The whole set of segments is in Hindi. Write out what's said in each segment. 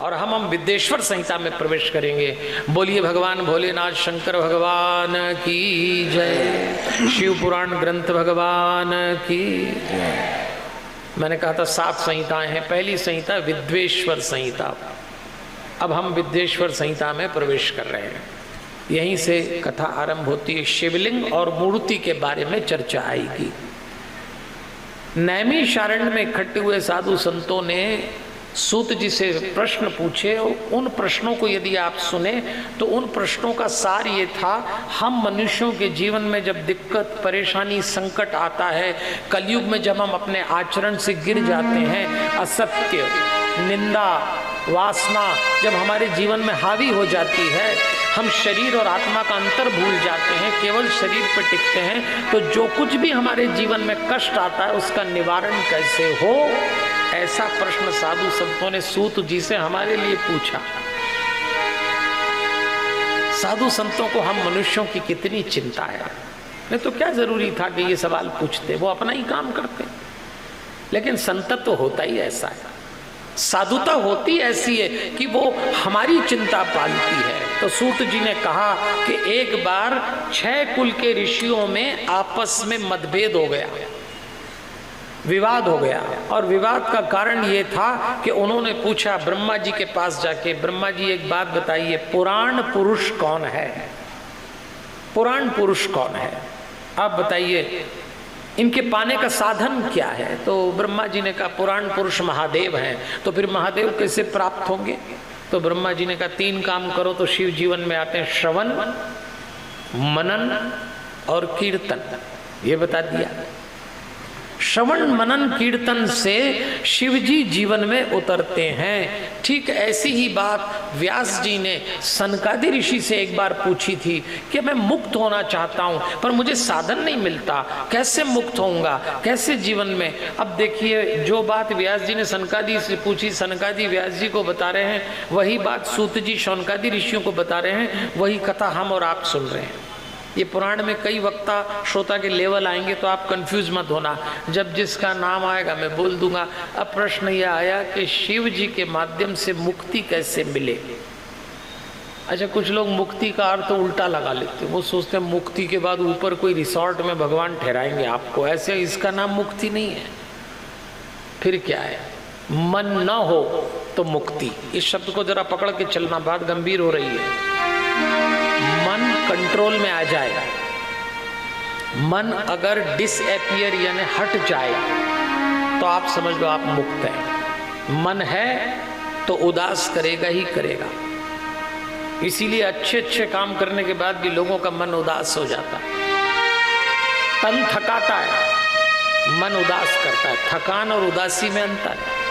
और हम विद्येश्वर संहिता में प्रवेश करेंगे। बोलिए भगवान भोलेनाथ शंकर भगवान की जय, शिव पुराण ग्रंथ भगवान की जय। मैंने कहा था 7 संहिताएं हैं। पहली संहिता विद्येश्वर संहिता। अब हम विद्येश्वर संहिता में प्रवेश कर रहे हैं। यहीं से कथा आरंभ होती है। शिवलिंग और मूर्ति के बारे में चर्चा आएगी। नैमिषारण्य में इकट्ठे हुए साधु संतों ने सूत जी से प्रश्न पूछे। उन प्रश्नों को यदि आप सुने तो उन प्रश्नों का सार ये था, हम मनुष्यों के जीवन में जब दिक्कत परेशानी संकट आता है, कलयुग में जब हम अपने आचरण से गिर जाते हैं, असत्य निंदा वासना जब हमारे जीवन में हावी हो जाती है, हम शरीर और आत्मा का अंतर भूल जाते हैं, केवल शरीर पर टिकते हैं, तो जो कुछ भी हमारे जीवन में कष्ट आता है उसका निवारण कैसे हो, ऐसा प्रश्न साधु संतों ने सूत जी से हमारे लिए पूछा। साधु संतों को हम मनुष्यों की कितनी चिंता है, नहीं तो क्या जरूरी था कि ये सवाल पूछते, वो अपना ही काम करते। लेकिन संतत्व तो होता ही ऐसा है, साधुता होती ऐसी है कि वो हमारी चिंता पालती है। तो सूत जी ने कहा कि एक बार 6 कुल के ऋषियों में आपस में मतभेद हो गया, विवाद हो गया। और विवाद का कारण ये था कि उन्होंने पूछा ब्रह्मा जी के पास जाके, ब्रह्मा जी एक बात बताइए, पुराण पुरुष कौन है? पुराण पुरुष कौन है? आप बताइए, इनके पाने का साधन क्या है? तो ब्रह्मा जी ने कहा पुराण पुरुष महादेव हैं। तो फिर महादेव कैसे प्राप्त होंगे? तो ब्रह्मा जी ने कहा 3 काम करो तो शिव जीवन में आते हैं, श्रवण, मनन और कीर्तन। ये बता दिया। श्रवण मनन कीर्तन से शिव जी जीवन में उतरते हैं। ठीक ऐसी ही बात व्यास जी ने सनकादि ऋषि से एक बार पूछी थी कि मैं मुक्त होना चाहता हूं पर मुझे साधन नहीं मिलता, कैसे मुक्त होऊंगा, कैसे जीवन में। अब देखिए, जो बात व्यास जी ने सनकादि से पूछी, सनकादि व्यास जी को बता रहे हैं, वही बात सूत जी शौनकादि ऋषियों को बता रहे हैं, वही कथा हम और आप सुन रहे हैं। ये पुराण में कई वक्ता श्रोता के लेवल आएंगे तो आप कंफ्यूज मत होना, जब जिसका नाम आएगा मैं बोल दूंगा। अब प्रश्न यह आया कि शिव जी के माध्यम से मुक्ति कैसे मिले। अच्छा, कुछ लोग मुक्ति का अर्थ तो उल्टा लगा लेते हैं, वो सोचते हैं मुक्ति के बाद ऊपर कोई रिसोर्ट में भगवान ठहराएंगे आपको, ऐसे इसका नाम मुक्ति नहीं है। फिर क्या है? मन न हो तो मुक्ति। इस शब्द को जरा पकड़ के चलना, बात गंभीर हो रही है। मन कंट्रोल में आ जाए, मन अगर डिसअपियर यानी हट जाए तो आप समझ लो आप मुक्त हैं। मन है तो उदास करेगा ही करेगा। इसीलिए अच्छे अच्छे काम करने के बाद भी लोगों का मन उदास हो जाता है। तन थकाता है, मन उदास करता है। थकान और उदासी में अंतर है।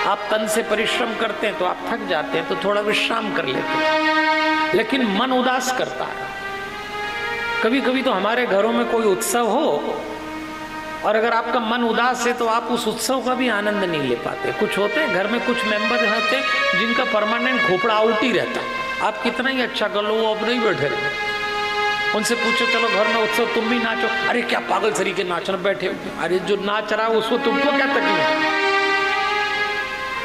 आप तन से परिश्रम करते हैं तो आप थक जाते हैं तो थोड़ा विश्राम कर लेते हैं, लेकिन मन उदास करता है। कभी कभी तो हमारे घरों में कोई उत्सव हो और अगर आपका मन उदास है तो आप उस उत्सव का भी आनंद नहीं ले पाते। कुछ होते हैं घर में, कुछ मेंबर होते हैं जिनका परमानेंट खोपड़ा आउट ही रहता है। आप कितना ही अच्छा कर लो, वो अब नहीं बैठे रहते। उनसे पूछो चलो घर में उत्सव तुम भी नाचो, अरे क्या पागल तरीके नाचना बैठे हो, अरे जो नाच रहा है उसको तुमको क्या तकलीफ।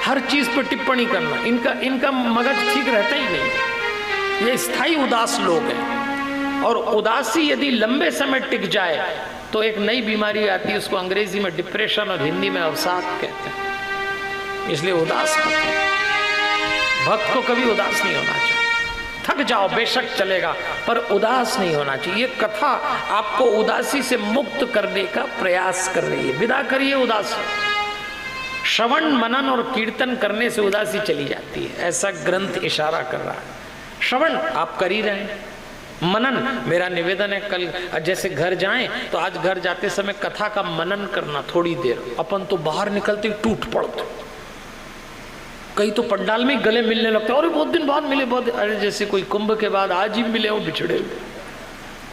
हर चीज पर टिप्पणी करना, इनका मगज ठीक रहता ही नहीं। ये स्थायी उदास लोग हैं। और उदासी यदि लंबे समय टिक जाए तो एक नई बीमारी आती है, उसको अंग्रेजी में डिप्रेशन और हिंदी में अवसाद कहते हैं। इसलिए उदास भक्त को कभी उदास नहीं होना चाहिए। थक जाओ बेशक चलेगा, पर उदास नहीं होना चाहिए। ये कथा आपको उदासी से मुक्त करने का प्रयास कर रही है। विदा करिए उदासी। श्रवण मनन और कीर्तन करने से उदासी चली जाती है, ऐसा ग्रंथ इशारा कर रहा है। श्रवण आप कर ही रहे हैं, मनन मेरा निवेदन है कल जैसे घर जाएं तो आज घर जाते समय कथा का मनन करना थोड़ी देर। अपन तो बाहर निकलते टूट पड़ते, कई तो पंडाल में गले मिलने लगते, अरे बहुत दिन बाद मिले, बहुत, अरे जैसे कोई कुंभ के बाद आज ही मिले हो बिछड़े हुए।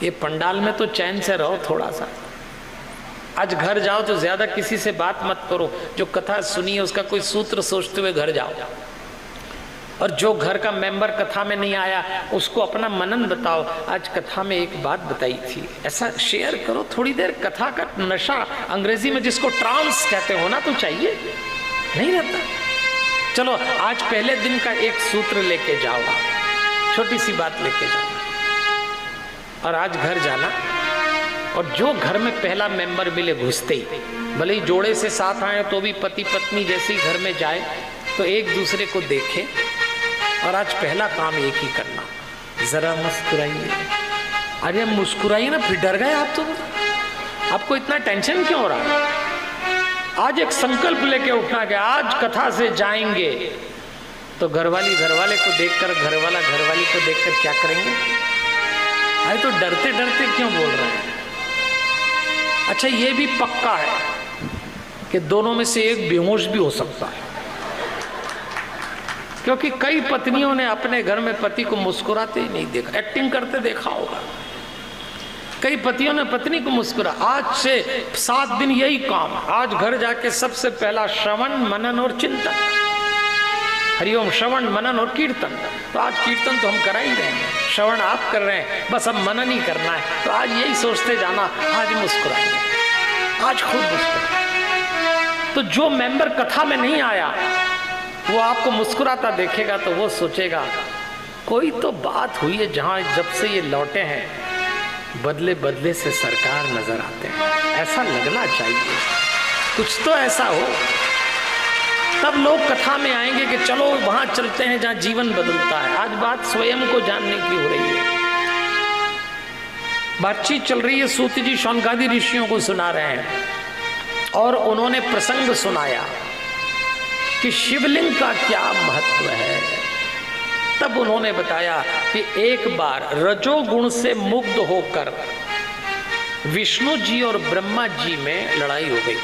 ये पंडाल में तो चैन से रहो थोड़ा सा। आज घर जाओ तो ज्यादा किसी से बात मत करो, जो कथा सुनी है उसका कोई सूत्र सोचते हुए घर जाओ। और जो घर का मेंबर कथा में नहीं आया उसको अपना मनन बताओ, आज कथा में एक बात बताई थी, ऐसा शेयर करो। थोड़ी देर कथा का नशा, अंग्रेजी में जिसको ट्रांस कहते हो ना, तो चाहिए नहीं रहता। चलो आज पहले दिन का एक सूत्र लेके जाओ, छोटी सी बात लेके जाओ, और आज घर जाना, और जो घर में पहला मेंबर मिले घुसते ही, भले ही जोड़े से साथ आए तो भी पति पत्नी जैसे ही घर में जाए तो एक दूसरे को देखे, और आज पहला काम एक ही करना, जरा मुस्कुराइए। अरे मुस्कुराइए ना, फिर डर गए आप तो, आपको इतना टेंशन क्यों हो रहा है? आज एक संकल्प लेके उठना कि आज कथा से जाएंगे तो घरवाली घरवाले को देखकर, घरवाला घरवाली को देखकर क्या करेंगे? अरे तो डरते डरते क्यों बोल रहे हैं? अच्छा ये भी पक्का है कि दोनों में से एक बेहोश भी हो सकता है, क्योंकि कई पत्नियों ने अपने घर में पति को मुस्कुराते ही नहीं देखा, एक्टिंग करते देखा होगा। कई पतियों ने पत्नी को मुस्कुरा। आज से 7 दिन यही काम, आज घर जाके सबसे पहला श्रवण मनन और चिंतन, हरिओम, श्रवण मनन और कीर्तन। तो आज कीर्तन तो हम करा ही रहे हैं, श्रवण आप कर रहे हैं, बस अब मनन ही करना है। तो आज यही सोचते जाना, आज मुस्कुराएंगे, आज खुद मुस्कुराएंगे। तो जो मेंबर कथा में नहीं आया वो आपको मुस्कुराता देखेगा तो वो सोचेगा कोई तो बात हुई है, जहां जब से ये लौटे हैं बदले बदले से सरकार नजर आते हैं, ऐसा लगना चाहिए, कुछ तो ऐसा हो। तब लोग कथा में आएंगे कि चलो वहां चलते हैं जहां जीवन बदलता है। आज बात स्वयं को जानने की हो रही है, बातचीत चल रही है। सूत जी शौनकादि ऋषियों को सुना रहे हैं और उन्होंने प्रसंग सुनाया कि शिवलिंग का क्या महत्व है। तब उन्होंने बताया कि एक बार रजोगुण से मुग्ध होकर विष्णु जी और ब्रह्मा जी में लड़ाई हो गई।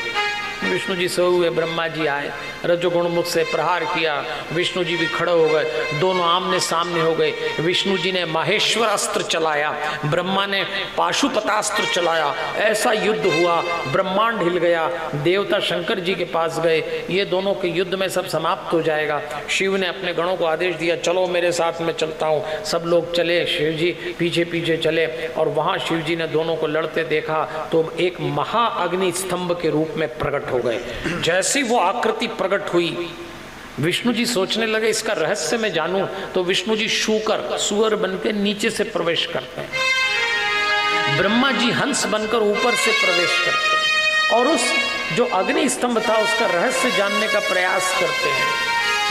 विष्णु जी सोए हुए, ब्रह्मा जी आए, रजोगुण मुख से प्रहार किया, विष्णु जी भी खड़े हो गए, दोनों आमने सामने हो गए। विष्णु जी ने माहेश्वर अस्त्र चलाया, ब्रह्मा ने पाशुपतास्त्र चलाया, ऐसा युद्ध हुआ, ब्रह्मांड हिल गया। देवता शंकर जी के पास गए, ये दोनों के युद्ध में सब समाप्त हो जाएगा। शिव ने अपने गणों को आदेश दिया, चलो मेरे साथ में चलता हूँ। सब लोग चले, शिव जी पीछे पीछे चले, और वहाँ शिव जी ने दोनों को लड़ते देखा तो एक महाअग्नि स्तंभ के रूप में प्रकट हो गए। जैसी वो आकृति प्रकट हुई, विष्णु जी सोचने लगे इसका रहस्य मैं जानूं, तो विष्णु जी शूकर, सुअर बनकर नीचे से प्रवेश करते हैं, ब्रह्मा जी हंस बनकर ऊपर से प्रवेश करते हैं, और उस जो अग्नि स्तंभ था उसका रहस्य जानने का प्रयास करते हैं,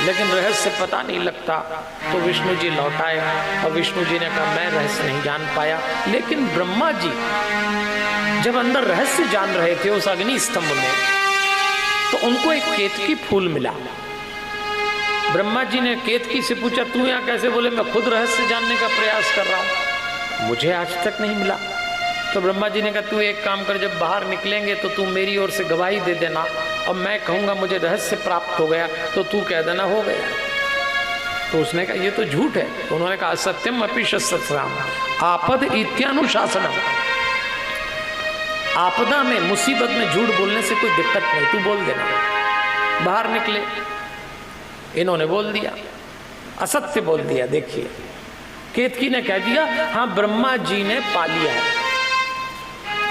लेकिन रहस्य पता नहीं लगता। तो विष्णु जी लौट आए और विष्णु जी ने कहा मैं रहस्य नहीं जान पाया। लेकिन ब्रह्मा जी जब अंदर रहस्य जान रहे थे उस अग्नि स्तंभ में, तो उनको एक केतकी फूल मिला। ब्रह्मा जी ने केतकी से पूछा तू यहाँ कैसे? बोले मैं खुद रहस्य जानने का प्रयास कर रहा हूँ, मुझे आज तक नहीं मिला। तो ब्रह्मा जी ने कहा तू एक काम कर, जब बाहर निकलेंगे तो तू मेरी ओर से गवाही दे देना, और मैं कहूँगा मुझे रहस्य प्राप्त हो गया तो तू कह देना हो गया। तो उसने कहा ये तो झूठ है। तो उन्होंने कहा सत्यम अपि सत्सराम आपद इत्यानुशासनम, आपदा में, मुसीबत में झूठ बोलने से कोई दिक्कत नहीं, तू बोल देना। बाहर निकले, इन्होंने बोल दिया, असत्य बोल दिया। देखिए केतकी ने कह दिया हाँ ब्रह्मा जी ने पा लिया है।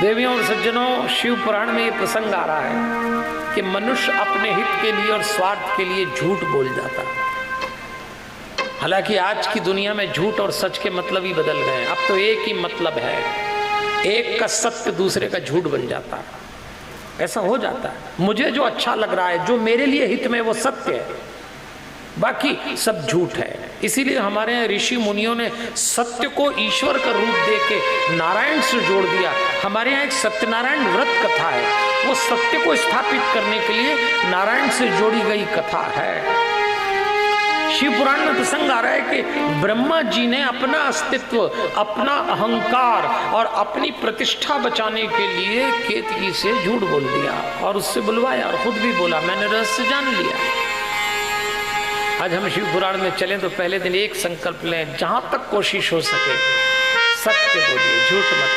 देवियों और सज्जनों, शिव पुराण में ये प्रसंग आ रहा है कि मनुष्य अपने हित के लिए और स्वार्थ के लिए झूठ बोल जाता है। हालांकि आज की दुनिया में झूठ और सच के मतलब ही बदल गए हैं। अब तो एक ही मतलब है, एक का सत्य दूसरे का झूठ बन जाता है। ऐसा हो जाता है, मुझे जो अच्छा लग रहा है, जो मेरे लिए हित में, वो सत्य है, बाकी सब झूठ है। इसीलिए हमारे यहाँ ऋषि मुनियों ने सत्य को ईश्वर का रूप देके नारायण से जोड़ दिया। हमारे यहाँ एक सत्यनारायण व्रत कथा है, वो सत्य को स्थापित करने के लिए नारायण से जोड़ी गई कथा है। शिव पुराण में प्रसंग आ रहा है कि ब्रह्मा जी ने अपना अस्तित्व, अपना अहंकार और अपनी प्रतिष्ठा बचाने के लिए केतकी से झूठ बोल दिया और उससे बुलवाया, और खुद भी बोला मैंने रहस्य जान लिया। आज हम शिव पुराण में चलें तो पहले दिन एक संकल्प लें, जहां तक कोशिश हो सके सत्य बोलिए, झूठ मत।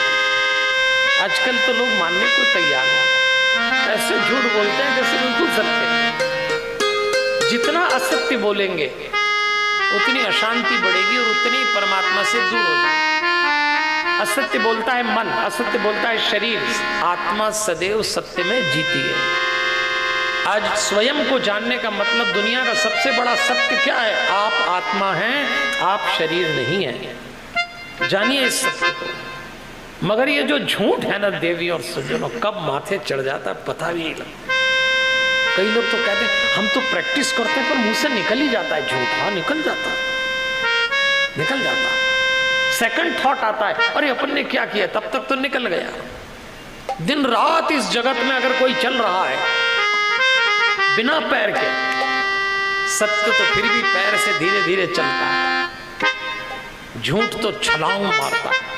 आजकल तो लोग मानने को तैयार हैं, ऐसे झूठ बोलते हैं जैसे बिल्कुल सत्य है। जितना असत्य बोलेंगे उतनी अशांति बढ़ेगी और उतनी परमात्मा से दूर हो जाएगी। असत्य बोलता है मन, असत्य बोलता है शरीर, आत्मा सदैव सत्य में जीती है। आज स्वयं को जानने का मतलब, दुनिया का सबसे बड़ा सत्य क्या है? आप आत्मा हैं, आप शरीर नहीं हैं। जानिए इस सत्य को। मगर ये जो झूठ है ना देवी और सज्जनों, कब माथे चढ़ जाता है पता भी नहीं लगता। कई लोग तो कहते हैं हम तो प्रैक्टिस करते हैं, पर मुंह से निकल ही जाता है झूठ। हाँ, निकल जाता है, निकल जाता है। सेकंड थॉट आता है, अरे अपन ने क्या किया, तब तक तो निकल गया। दिन रात इस जगत में अगर कोई चल रहा है बिना पैर के, सत्य तो फिर भी पैर से धीरे धीरे चलता है, झूठ तो छलांग मारता है।